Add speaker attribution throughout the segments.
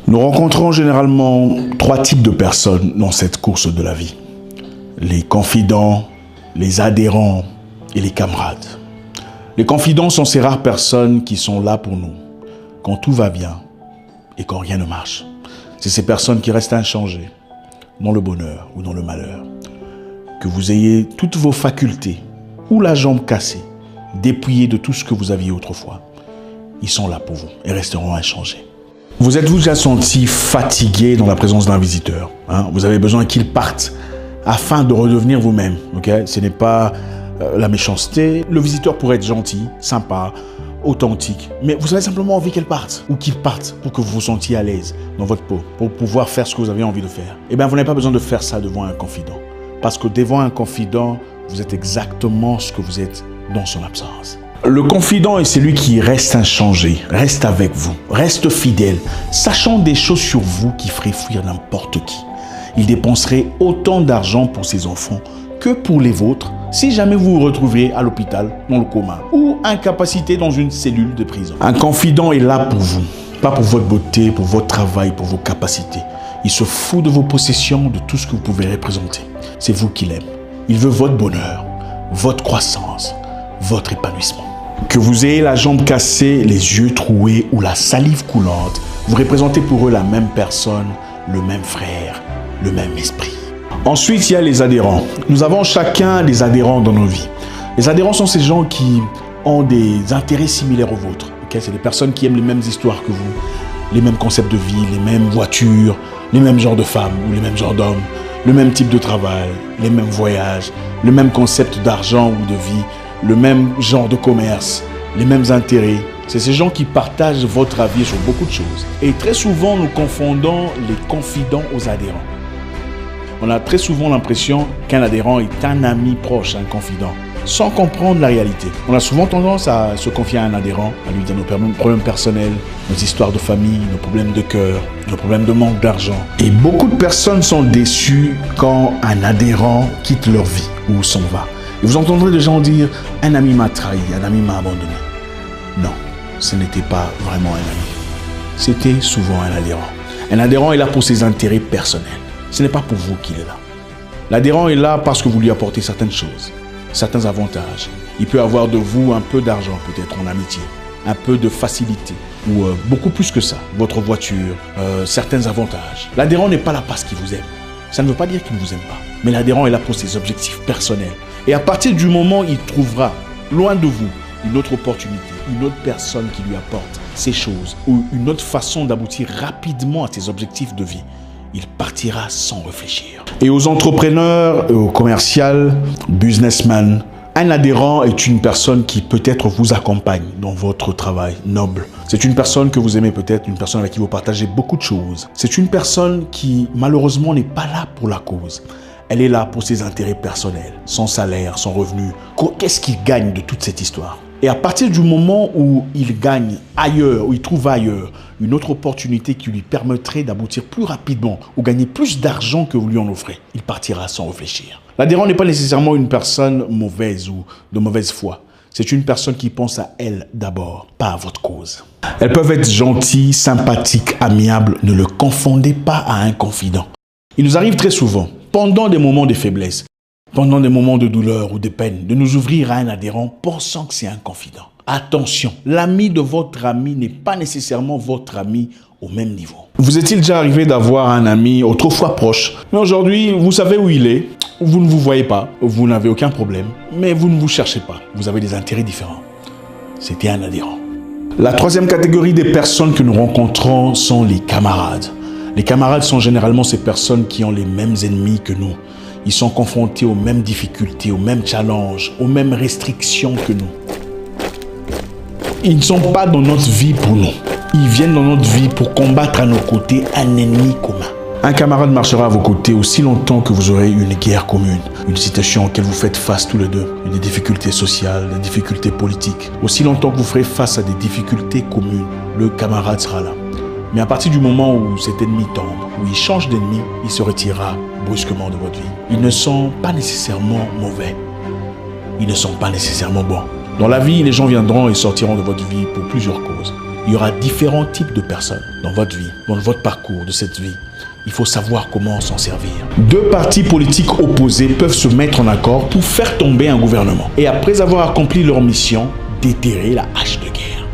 Speaker 1: Nous rencontrons généralement 3 types de personnes dans cette course de la vie. Les confidents, les adhérents et les camarades. Les confidents sont ces rares personnes qui sont là pour nous quand tout va bien et quand rien ne marche. C'est ces personnes qui restent inchangées dans le bonheur ou dans le malheur. Que vous ayez toutes vos facultés ou la jambe cassée, dépouillée de tout ce que vous aviez autrefois. Ils sont là pour vous et resteront inchangés. Vous êtes-vous déjà senti fatigué dans la présence d'un visiteur, Vous avez besoin qu'il parte afin de redevenir vous-même. Ce n'est pas la méchanceté. Le visiteur pourrait être gentil, sympa, authentique. Mais vous avez simplement envie qu'elle parte ou qu'il parte pour que vous vous sentiez à l'aise dans votre peau, pour pouvoir faire ce que vous avez envie de faire. Eh bien, vous n'avez pas besoin de faire ça devant un confident. Parce que devant un confident, vous êtes exactement ce que vous êtes dans son absence. Le confident est celui qui reste inchangé, reste avec vous, reste fidèle, sachant des choses sur vous qui feraient fuir n'importe qui. Il dépenserait autant d'argent pour ses enfants que pour les vôtres si jamais vous vous retrouvez à l'hôpital, dans le coma, ou incapacité dans une cellule de prison. Un confident est là pour vous, pas pour votre beauté, pour votre travail, pour vos capacités. Il se fout de vos possessions, de tout ce que vous pouvez représenter. C'est vous qu'il aime. Il veut votre bonheur, votre croissance, votre épanouissement. Que vous ayez la jambe cassée, les yeux troués ou la salive coulante, vous représentez pour eux la même personne, le même frère, le même esprit. Ensuite, il y a les adhérents. Nous avons chacun des adhérents dans nos vies. Les adhérents sont ces gens qui ont des intérêts similaires aux vôtres. C'est des personnes qui aiment les mêmes histoires que vous, les mêmes concepts de vie, les mêmes voitures, les mêmes genres de femmes ou les mêmes genres d'hommes, le même type de travail, les mêmes voyages, le même concept d'argent ou de vie, le même genre de commerce, les mêmes intérêts. C'est ces gens qui partagent votre avis sur beaucoup de choses. Et très souvent, nous confondons les confidents aux adhérents. On a très souvent l'impression qu'un adhérent est un ami proche, un confident, sans comprendre la réalité. On a souvent tendance à se confier à un adhérent, à lui dire nos problèmes personnels, nos histoires de famille, nos problèmes de cœur, nos problèmes de manque d'argent. Et beaucoup de personnes sont déçues quand un adhérent quitte leur vie ou s'en va. Et vous entendrez des gens dire « un ami m'a trahi, un ami m'a abandonné ». Non, ce n'était pas vraiment un ami. C'était souvent un adhérent. Un adhérent est là pour ses intérêts personnels. Ce n'est pas pour vous qu'il est là. L'adhérent est là parce que vous lui apportez certaines choses, certains avantages. Il peut avoir de vous un peu d'argent, peut-être en amitié, un peu de facilité, ou beaucoup plus que ça, votre voiture, certains avantages. L'adhérent n'est pas là parce qu'il vous aime. Ça ne veut pas dire qu'il ne vous aime pas. Mais l'adhérent est là pour ses objectifs personnels. Et à partir du moment où il trouvera, loin de vous, une autre opportunité, une autre personne qui lui apporte ces choses, ou une autre façon d'aboutir rapidement à ses objectifs de vie, il partira sans réfléchir. Et aux entrepreneurs, aux commerciaux, businessmen, un adhérent est une personne qui peut-être vous accompagne dans votre travail noble. C'est une personne que vous aimez peut-être, une personne avec qui vous partagez beaucoup de choses. C'est une personne qui malheureusement n'est pas là pour la cause. Elle est là pour ses intérêts personnels, son salaire, son revenu. Qu'est-ce qu'il gagne de toute cette histoire ? Et à partir du moment où il gagne ailleurs, où il trouve ailleurs une autre opportunité qui lui permettrait d'aboutir plus rapidement ou gagner plus d'argent que vous lui en offrez, il partira sans réfléchir. L'adhérent n'est pas nécessairement une personne mauvaise ou de mauvaise foi. C'est une personne qui pense à elle d'abord, pas à votre cause. Elles peuvent être gentilles, sympathiques, amiables. Ne le confondez pas à un confident. Il nous arrive très souvent, pendant des moments de faiblesse, pendant des moments de douleur ou de peine, de nous ouvrir à un adhérent pensant que c'est un confident. Attention, l'ami de votre ami n'est pas nécessairement votre ami au même niveau. Vous est-il déjà arrivé d'avoir un ami autrefois proche, mais aujourd'hui, vous savez où il est, vous ne vous voyez pas, vous n'avez aucun problème, mais vous ne vous cherchez pas, vous avez des intérêts différents. C'était un adhérent. La troisième catégorie des personnes que nous rencontrons sont les camarades. Les camarades sont généralement ces personnes qui ont les mêmes ennemis que nous. Ils sont confrontés aux mêmes difficultés, aux mêmes challenges, aux mêmes restrictions que nous. Ils ne sont pas dans notre vie pour nous. Ils viennent dans notre vie pour combattre à nos côtés un ennemi commun. Un camarade marchera à vos côtés aussi longtemps que vous aurez une guerre commune, une situation auquel vous faites face tous les deux, des difficultés sociales, des difficultés politiques. Aussi longtemps que vous ferez face à des difficultés communes, le camarade sera là. Mais à partir du moment où cet ennemi tombe, où il change d'ennemi, il se retirera brusquement de votre vie. Ils ne sont pas nécessairement mauvais. Ils ne sont pas nécessairement bons. Dans la vie, les gens viendront et sortiront de votre vie pour plusieurs causes. Il y aura différents types de personnes dans votre vie, dans votre parcours de cette vie. Il faut savoir comment s'en servir. Deux partis politiques opposés peuvent se mettre en accord pour faire tomber un gouvernement. Et après avoir accompli leur mission, déterrer la hache de guerre.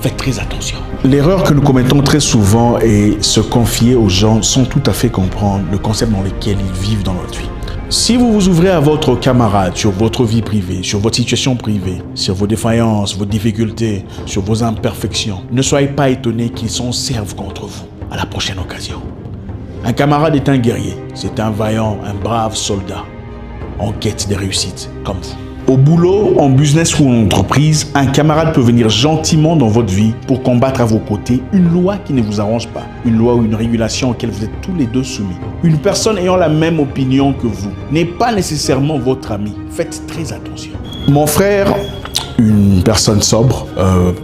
Speaker 1: Faites très attention. L'erreur que nous commettons très souvent est se confier aux gens sans tout à fait comprendre le concept dans lequel ils vivent dans notre vie. Si vous vous ouvrez à votre camarade sur votre vie privée, sur votre situation privée, sur vos défaillances, vos difficultés, sur vos imperfections, ne soyez pas étonnés qu'ils s'en servent contre vous à la prochaine occasion. Un camarade est un guerrier, c'est un vaillant, un brave soldat, en quête des réussites, comme vous. Au boulot, en business ou en entreprise, un camarade peut venir gentiment dans votre vie pour combattre à vos côtés une loi qui ne vous arrange pas, une loi ou une régulation auquel vous êtes tous les deux soumis. Une personne ayant la même opinion que vous n'est pas nécessairement votre ami. Faites très attention. Mon frère, une personne sobre,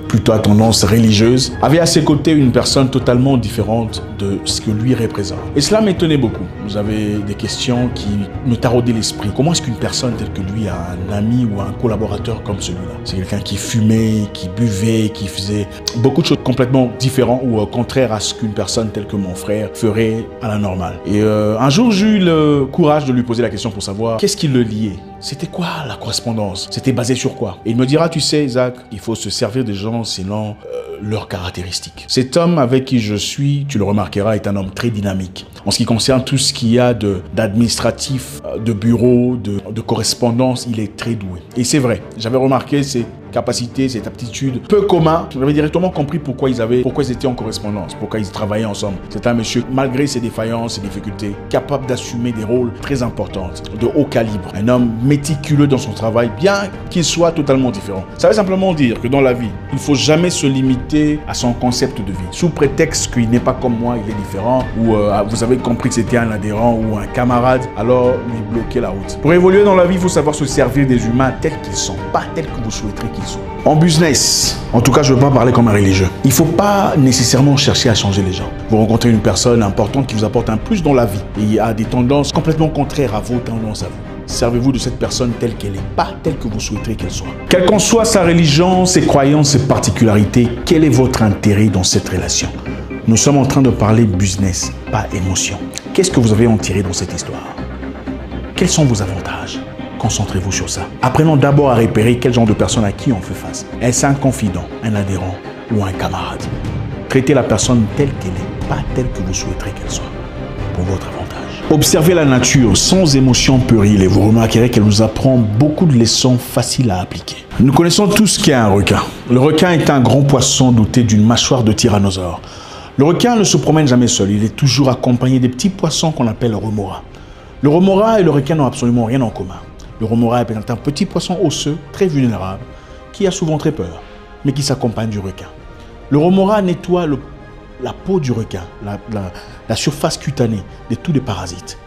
Speaker 1: plutôt à tendance religieuse, avait à ses côtés une personne totalement différente de ce que lui représente. Et cela m'étonnait beaucoup. Vous avez des questions qui me taraudaient l'esprit. Comment est-ce qu'une personne telle que lui a un ami ou un collaborateur comme celui-là? C'est quelqu'un qui fumait, qui buvait, qui faisait beaucoup de choses complètement différentes ou contraires à ce qu'une personne telle que mon frère ferait à la normale. Et un jour, j'ai eu le courage de lui poser la question pour savoir qu'est-ce qui le liait. C'était quoi la correspondance? C'était basé sur quoi? Et il me dira, tu sais, Isaac, il faut se servir des gens selon leurs caractéristiques. Cet homme avec qui je suis, tu le remarqueras, est un homme très dynamique. En ce qui concerne tout ce qu'il y a d'administratif, de bureau, de correspondance, il est très doué. Et c'est vrai, j'avais remarqué ses capacités, cette aptitude peu commun. J'avais directement compris pourquoi ils étaient en correspondance, pourquoi ils travaillaient ensemble. C'est un monsieur, malgré ses défaillances, ses difficultés, capable d'assumer des rôles très importants, de haut calibre. Un homme méticuleux dans son travail, bien qu'il soit totalement différent. Ça veut simplement dire que dans la vie, il ne faut jamais se limiter à son concept de vie. Sous prétexte qu'il n'est pas comme moi, il est différent, ou vous avez compris que c'était un adhérent ou un camarade, alors lui bloquer la route. Pour évoluer dans la vie, il faut savoir se servir des humains tels qu'ils sont, pas tels que vous souhaiterez qu'ils soient. En business, en tout cas, je ne veux pas parler comme un religieux. Il ne faut pas nécessairement chercher à changer les gens. Vous rencontrez une personne importante qui vous apporte un plus dans la vie et il a des tendances complètement contraires à vos tendances à vous. Servez-vous de cette personne telle qu'elle est, pas telle que vous souhaiterez qu'elle soit. Quelle qu'en soit sa religion, ses croyances, ses particularités, quel est votre intérêt dans cette relation? Nous sommes en train de parler business, pas émotion. Qu'est-ce que vous avez en tiré dans cette histoire? Quels sont vos avantages? Concentrez-vous sur ça. Apprenons d'abord à repérer quel genre de personne à qui on fait face. Est-ce un confident, un adhérent ou un camarade? Traitez la personne telle qu'elle est, pas telle que vous souhaiterez qu'elle soit, pour votre avantage. Observez la nature sans émotion puérile et vous remarquerez qu'elle nous apprend beaucoup de leçons faciles à appliquer. Nous connaissons tous ce qu'est un requin. Le requin est un grand poisson doté d'une mâchoire de tyrannosaure. Le requin ne se promène jamais seul, il est toujours accompagné des petits poissons qu'on appelle remora. Le remora et le requin n'ont absolument rien en commun. Le remora est un petit poisson osseux, très vulnérable, qui a souvent très peur, mais qui s'accompagne du requin. Le remora nettoie la peau du requin, la surface cutanée de tous les parasites.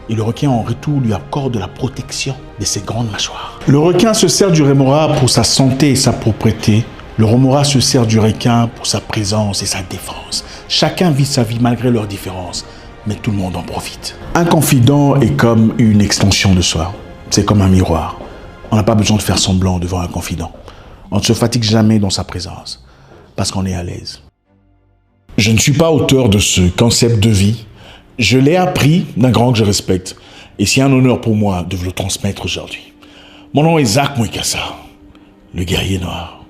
Speaker 1: Et le requin, en retour, lui accorde de la protection de ses grandes mâchoires. Le requin se sert du remora pour sa santé et sa propreté. Le remora se sert du requin pour sa présence et sa défense. Chacun vit sa vie malgré leurs différences, mais tout le monde en profite. Un confident est comme une extension de soi. C'est comme un miroir. On n'a pas besoin de faire semblant devant un confident. On ne se fatigue jamais dans sa présence, parce qu'on est à l'aise. Je ne suis pas auteur de ce concept de vie. Je l'ai appris d'un grand que je respecte. Et c'est un honneur pour moi de vous le transmettre aujourd'hui. Mon nom est Zach Mwekassa, le guerrier noir.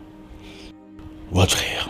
Speaker 1: Votre frère.